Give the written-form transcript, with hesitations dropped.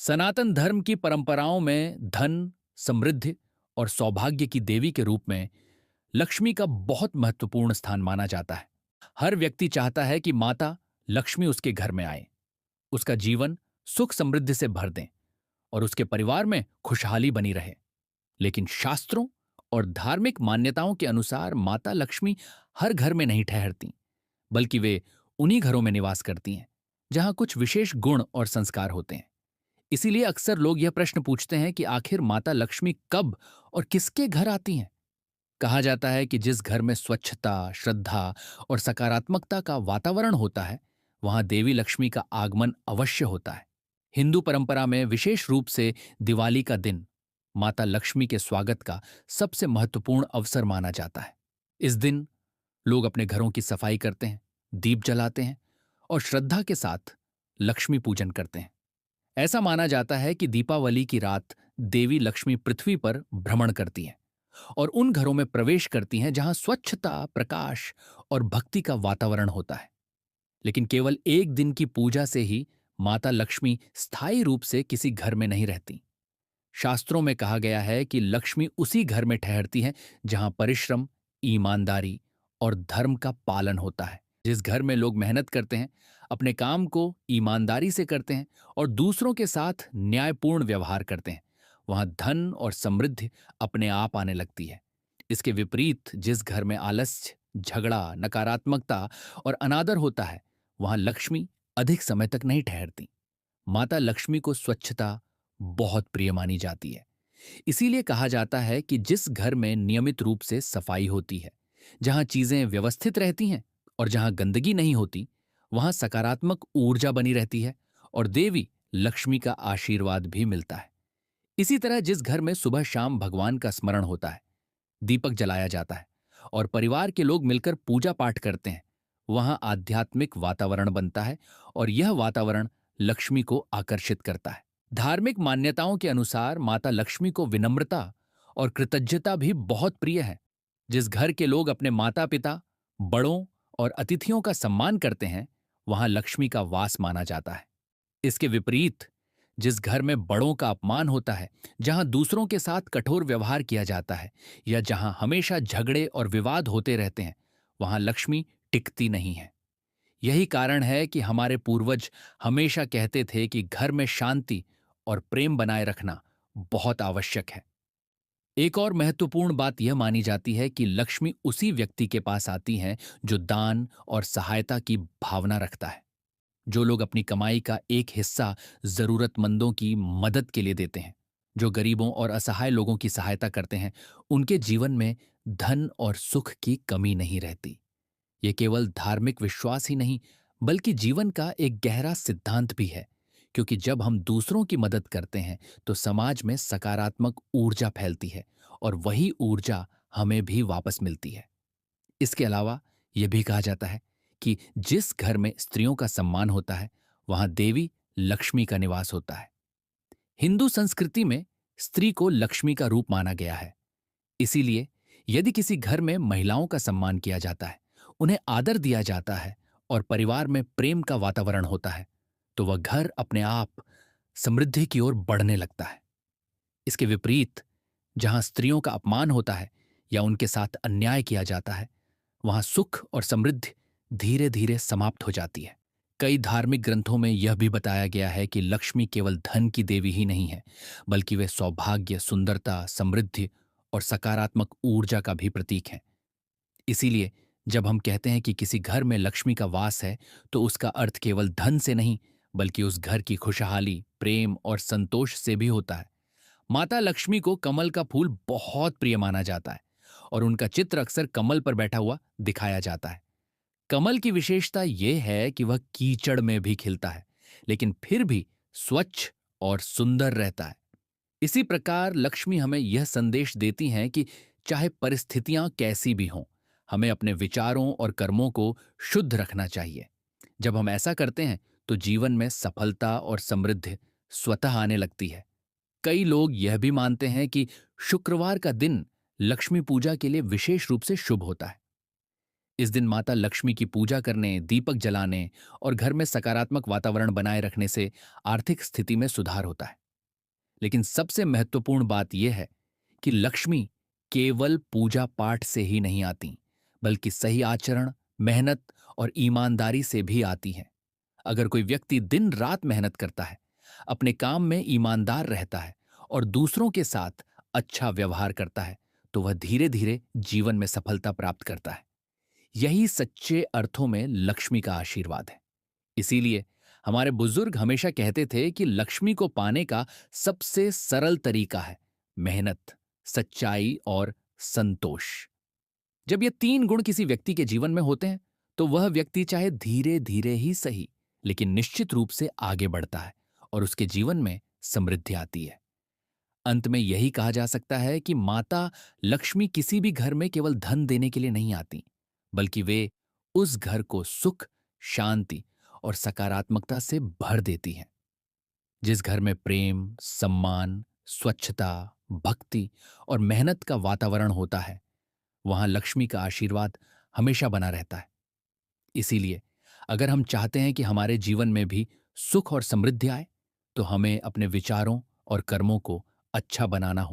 सनातन धर्म की परंपराओं में धन, समृद्धि और सौभाग्य की देवी के रूप में लक्ष्मी का बहुत महत्वपूर्ण स्थान माना जाता है। हर व्यक्ति चाहता है कि माता लक्ष्मी उसके घर में आए, उसका जीवन सुख समृद्धि से भर दें और उसके परिवार में खुशहाली बनी रहे। लेकिन शास्त्रों और धार्मिक मान्यताओं के अनुसार माता लक्ष्मी हर घर में नहीं ठहरती, बल्कि वे उन्हीं घरों में निवास करती हैं जहां कुछ विशेष गुण और संस्कार होते हैं। इसीलिए अक्सर लोग यह प्रश्न पूछते हैं कि आखिर माता लक्ष्मी कब और किसके घर आती हैं। कहा जाता है कि जिस घर में स्वच्छता, श्रद्धा और सकारात्मकता का वातावरण होता है, वहां देवी लक्ष्मी का आगमन अवश्य होता है। हिंदू परंपरा में विशेष रूप से दिवाली का दिन माता लक्ष्मी के स्वागत का सबसे महत्वपूर्ण अवसर माना जाता है। इस दिन लोग अपने घरों की सफाई करते हैं, दीप जलाते हैं और श्रद्धा के साथ लक्ष्मी पूजन करते हैं। ऐसा माना जाता है कि दीपावली की रात देवी लक्ष्मी पृथ्वी पर भ्रमण करती हैं और उन घरों में प्रवेश करती हैं जहां स्वच्छता, प्रकाश और भक्ति का वातावरण होता है। लेकिन केवल एक दिन की पूजा से ही माता लक्ष्मी स्थायी रूप से किसी घर में नहीं रहती। शास्त्रों में कहा गया है कि लक्ष्मी उसी घर में ठहरती हैं जहां परिश्रम, ईमानदारी और धर्म का पालन होता है। जिस घर में लोग मेहनत करते हैं, अपने काम को ईमानदारी से करते हैं और दूसरों के साथ न्यायपूर्ण व्यवहार करते हैं, वहां धन और समृद्धि अपने आप आने लगती है। इसके विपरीत जिस घर में आलस्य, झगड़ा, नकारात्मकता और अनादर होता है, वहां लक्ष्मी अधिक समय तक नहीं ठहरती। माता लक्ष्मी को स्वच्छता बहुत प्रिय मानी जाती है। इसीलिए कहा जाता है कि जिस घर में नियमित रूप से सफाई होती है, जहां चीजें व्यवस्थित रहती हैं और जहां गंदगी नहीं होती, वहां सकारात्मक ऊर्जा बनी रहती है और देवी लक्ष्मी का आशीर्वाद भी मिलता है। इसी तरह जिस घर में सुबह शाम भगवान का स्मरण होता है, दीपक जलाया जाता है और परिवार के लोग मिलकर पूजा पाठ करते हैं, वहां आध्यात्मिक वातावरण बनता है और यह वातावरण लक्ष्मी को आकर्षित करता है। धार्मिक मान्यताओं के अनुसार माता लक्ष्मी को विनम्रता और कृतज्ञता भी बहुत प्रिय है। जिस घर के लोग अपने माता पिता, बड़ों और अतिथियों का सम्मान करते हैं, वहां लक्ष्मी का वास माना जाता है। इसके विपरीत जिस घर में बड़ों का अपमान होता है, जहां दूसरों के साथ कठोर व्यवहार किया जाता है या जहां हमेशा झगड़े और विवाद होते रहते हैं, वहां लक्ष्मी टिकती नहीं है। यही कारण है कि हमारे पूर्वज हमेशा कहते थे कि घर में शांति और प्रेम बनाए रखना बहुत आवश्यक है। एक और महत्वपूर्ण बात यह मानी जाती है कि लक्ष्मी उसी व्यक्ति के पास आती हैं जो दान और सहायता की भावना रखता है। जो लोग अपनी कमाई का एक हिस्सा जरूरतमंदों की मदद के लिए देते हैं, जो गरीबों और असहाय लोगों की सहायता करते हैं, उनके जीवन में धन और सुख की कमी नहीं रहती। ये केवल धार्मिक विश्वास ही नहीं, बल्कि जीवन का एक गहरा सिद्धांत भी है, क्योंकि जब हम दूसरों की मदद करते हैं तो समाज में सकारात्मक ऊर्जा फैलती है और वही ऊर्जा हमें भी वापस मिलती है। इसके अलावा यह भी कहा जाता है कि जिस घर में स्त्रियों का सम्मान होता है, वहां देवी लक्ष्मी का निवास होता है। हिंदू संस्कृति में स्त्री को लक्ष्मी का रूप माना गया है। इसीलिए यदि किसी घर में महिलाओं का सम्मान किया जाता है, उन्हें आदर दिया जाता है और परिवार में प्रेम का वातावरण होता है, तो वह घर अपने आप समृद्धि की ओर बढ़ने लगता है। इसके विपरीत जहां स्त्रियों का अपमान होता है या उनके साथ अन्याय किया जाता है, वहां सुख और समृद्धि धीरे धीरे समाप्त हो जाती है। कई धार्मिक ग्रंथों में यह भी बताया गया है कि लक्ष्मी केवल धन की देवी ही नहीं है, बल्कि वे सौभाग्य, सुंदरता, समृद्धि और सकारात्मक ऊर्जा का भी प्रतीक हैं। इसीलिए जब हम कहते हैं कि किसी घर में लक्ष्मी का वास है, तो उसका अर्थ केवल धन से नहीं, बल्कि उस घर की खुशहाली, प्रेम और संतोष से भी होता है। माता लक्ष्मी को कमल का फूल बहुत प्रिय माना जाता है और उनका चित्र अक्सर कमल पर बैठा हुआ दिखाया जाता है। कमल की विशेषता यह है कि वह कीचड़ में भी खिलता है, लेकिन फिर भी स्वच्छ और सुंदर रहता है। इसी प्रकार लक्ष्मी हमें यह संदेश देती हैं कि चाहे परिस्थितियां कैसी भी हों, हमें अपने विचारों और कर्मों को शुद्ध रखना चाहिए। जब हम ऐसा करते हैं तो जीवन में सफलता और समृद्धि स्वतः आने लगती है। कई लोग यह भी मानते हैं कि शुक्रवार का दिन लक्ष्मी पूजा के लिए विशेष रूप से शुभ होता है। इस दिन माता लक्ष्मी की पूजा करने, दीपक जलाने और घर में सकारात्मक वातावरण बनाए रखने से आर्थिक स्थिति में सुधार होता है। लेकिन सबसे महत्वपूर्ण बात यह है कि लक्ष्मी केवल पूजा पाठ से ही नहीं आती, बल्कि सही आचरण, मेहनत और ईमानदारी से भी आती हैं। अगर कोई व्यक्ति दिन रात मेहनत करता है, अपने काम में ईमानदार रहता है और दूसरों के साथ अच्छा व्यवहार करता है, तो वह धीरे धीरे जीवन में सफलता प्राप्त करता है। यही सच्चे अर्थों में लक्ष्मी का आशीर्वाद है। इसीलिए हमारे बुजुर्ग हमेशा कहते थे कि लक्ष्मी को पाने का सबसे सरल तरीका है मेहनत, सच्चाई और संतोष। जब ये तीन गुण किसी व्यक्ति के जीवन में होते हैं, तो वह व्यक्ति चाहे धीरे धीरे ही सही, लेकिन निश्चित रूप से आगे बढ़ता है और उसके जीवन में समृद्धि आती है। अंत में यही कहा जा सकता है कि माता लक्ष्मी किसी भी घर में केवल धन देने के लिए नहीं आती, बल्कि वे उस घर को सुख, शांति और सकारात्मकता से भर देती हैं। जिस घर में प्रेम, सम्मान, स्वच्छता, भक्ति और मेहनत का वातावरण होता है, वहां लक्ष्मी का आशीर्वाद हमेशा बना रहता है। इसीलिए अगर हम चाहते हैं कि हमारे जीवन में भी सुख और समृद्धि आए, तो हमें अपने विचारों और कर्मों को अच्छा बनाना हो।